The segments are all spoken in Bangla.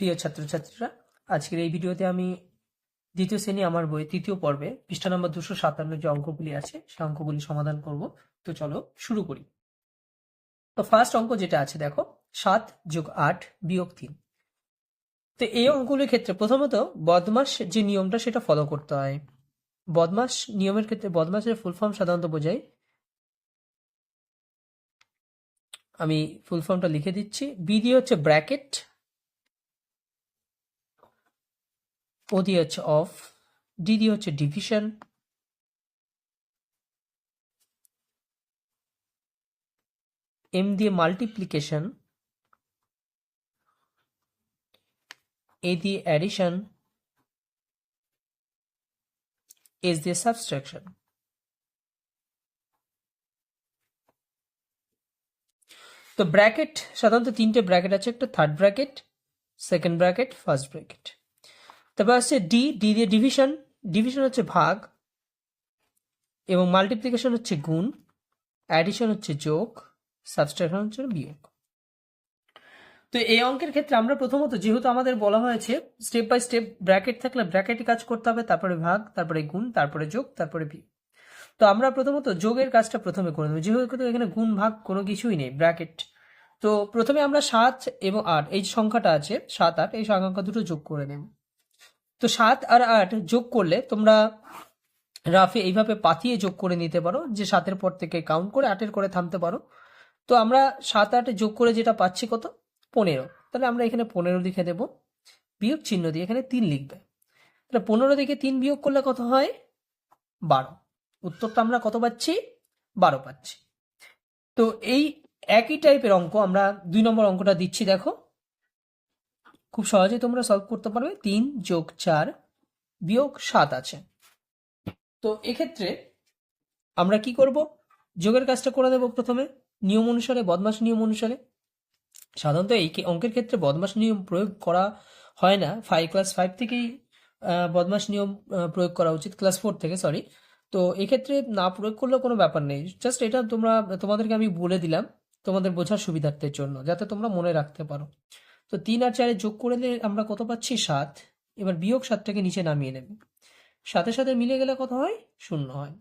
প্রিয় ছাত্রছাত্রীরা, আজকের এই ভিডিওতে আমি দ্বিতীয় শ্রেণী আমার বই তৃতীয় পর্বে পৃষ্ঠা নম্বর 257 যে অঙ্কগুলি আছে সেই অঙ্কগুলি সমাধান করব। তো চলো শুরু করি। তো ফার্স্ট অঙ্ক যেটা আছে দেখো, 7 + 8 - 3। তো এই অঙ্কগুলির ক্ষেত্রে প্রথমত বদমাস যে নিয়মটা সেটা ফলো করতে হয়। বদমাস নিয়মের ক্ষেত্রে বদমাসের ফুল ফর্ম সাধারণত বোঝায়, আমি ফুল ফর্মটা লিখে দিচ্ছি। বি দিয়ে হচ্ছে ব্র্যাকেট, ও দিয়ে হচ্ছে অফ, ডি দিয়ে হচ্ছে ডিভিশন, এম দিয়ে মাল্টিপ্লিকেশন, এ দিয়ে অ্যাডিশন, এস দিয়ে সাবট্রাকশন। তো ব্র্যাকেট সাধারণত তিনটে ব্র্যাকেট আছে, একটা third bracket, second bracket, first bracket. তারপর আছে ডি, ডি দিয়ে ডিভিশন, ডিভিশন হচ্ছে ভাগ, এবং মাল্টিপ্লিকেশন হচ্ছে গুণ, অ্যাডিশন হচ্ছে যোগ, সাবট্রাকশন হচ্ছে বিয়োগ। তো এই অঙ্কের ক্ষেত্রে আমরা প্রথমত যেহেতু আমাদের বলা হয়েছে স্টেপ বাই স্টেপ ব্র্যাকেট থাকলে ব্র্যাকেটে কাজ করতে হবে, তারপরে ভাগ, তারপরে গুণ, তারপরে যোগ, তারপরে বিয়োগ। তো আমরা প্রথমত যোগের কাজটা প্রথমে করে নেব, যেহেতু এখানে গুণ ভাগ কোনো কিছুই নেই, ব্র্যাকেট। তো প্রথমে আমরা 7 এবং 8, এই যে সংখ্যাটা আছে 7 8, এই সংখ্যা দুটো যোগ করে নেব। তো 7 আর 8 যোগ করলে তোমরা রাফে এইভাবে পাতিয়ে যোগ করে নিতে পারো, যে 7-এর পর থেকে কাউন্ট করে 8-এর করে থামতে পারো। তো আমরা 7 8 যোগ করে যেটা পাচ্ছি কত, 15। তাহলে আমরা এখানে 15 লিখে দেব, বিয়োগ চিহ্ন দিয়ে এখানে 3 লিখবে। তাহলে 15 থেকে 3 বিয়োগ করলে কত হয়, 12। উত্তরটা আমরা কত পাচ্ছি, 12 পাচ্ছি। তো এই একই টাইপের অঙ্ক আমরা 2 নম্বর অঙ্কটা দিচ্ছি, দেখো খুব সহজে তোমরা সলভ করতে পারবে। 3 + 4 - 7 আছে। তো এক্ষেত্রে আমরা কি করব, যোগের কাজটা করে দেব প্রথমে নিয়ম অনুসারে, বদমাস নিয়ম অনুসারে। সাধারণত এই অঙ্কের ক্ষেত্রে বদমাস নিয়ম প্রয়োগ করা হয় না, ক্লাস 5 থেকেই বদমাস নিয়ম প্রয়োগ করা উচিত, ক্লাস 4 থেকে, সরি। তো এক্ষেত্রে না প্রয়োগ করলেও কোনো ব্যাপার নেই, জাস্ট এটা তোমাদেরকে আমি বলে দিলাম তোমাদের বোঝার সুবিধার্থের জন্য, যাতে তোমরা মনে রাখতে পারো। তো 3 আর 4 যোগ করে আমরা কত পাচ্ছি, 7। এবার বিয়োগ 7টাকে নিচে নামিয়ে নেবে, সাথে সাথে মিলে গেলে কত হয়, 0 হয়।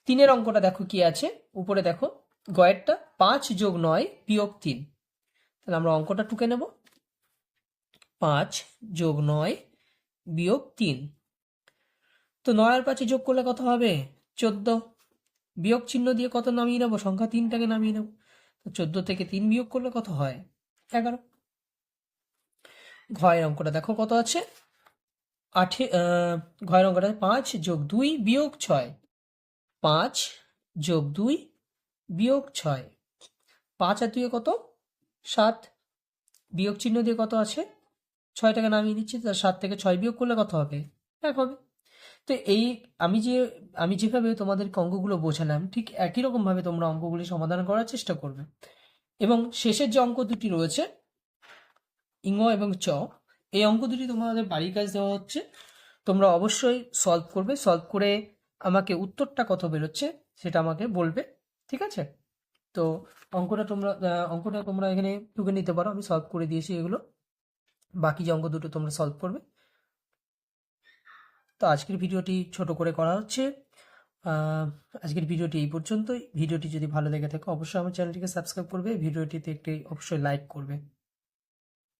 3-এর অঙ্কটা দেখো কি আছে, উপরে দেখো গয়েরটা, 5 + 9 - 3। তাহলে আমরা অঙ্কটা টুকে নেব, 5 + 9 - 3। তো 9 আর 5 যোগ করলে কত হবে, 14। বিয়োগ চিহ্ন দিয়ে কত নামিয়ে নেবো, সংখ্যা 3টাকে নামিয়ে নেব। তো 14 থেকে 3 বিয়োগ করলে কত হয়, 11। ঘয়ের অঙ্কটা দেখো কত আছে, ঘয়ের অঙ্কটা 5 + 2 - 6। 5 + 2 - 6। 5 আর 2 কত, 7। বিয়োগ চিহ্ন দিয়ে কত আছে, 6টাকে নামিয়ে দিচ্ছি। 7 থেকে 6 বিয়োগ করলে কত হবে, 1 হবে। তো এই আমি যেভাবে তোমাদেরকে অঙ্কগুলো বোঝালাম, ঠিক একই রকমভাবে তোমরা অঙ্কগুলি সমাধান করার চেষ্টা করবে। এবং শেষের যে অঙ্ক দুটি রয়েছে, ইং এবং চ, এই অঙ্ক দুটি তোমাদের বাড়ির কাজ দেওয়া হচ্ছে, তোমরা অবশ্যই সলভ করবে। সলভ করে আমাকে উত্তরটা কত বেরোচ্ছে সেটা আমাকে বলবে, ঠিক আছে? তো অঙ্কটা তোমরা এখানে টুকে নিতে পারো, আমি সলভ করে দিয়েছি এগুলো। বাকি যে অঙ্ক দুটো তোমরা সলভ করবে। তো আজকের ভিডিওটি ছোট করে করা হচ্ছে। আজকের ভিডিওটি এই পর্যন্তই। ভিডিওটি যদি ভালো লেগে থাকে অবশ্যই আমার চ্যানেলটিকে সাবস্ক্রাইব করবে, ভিডিওটিতে একটি অবশ্যই লাইক করবে।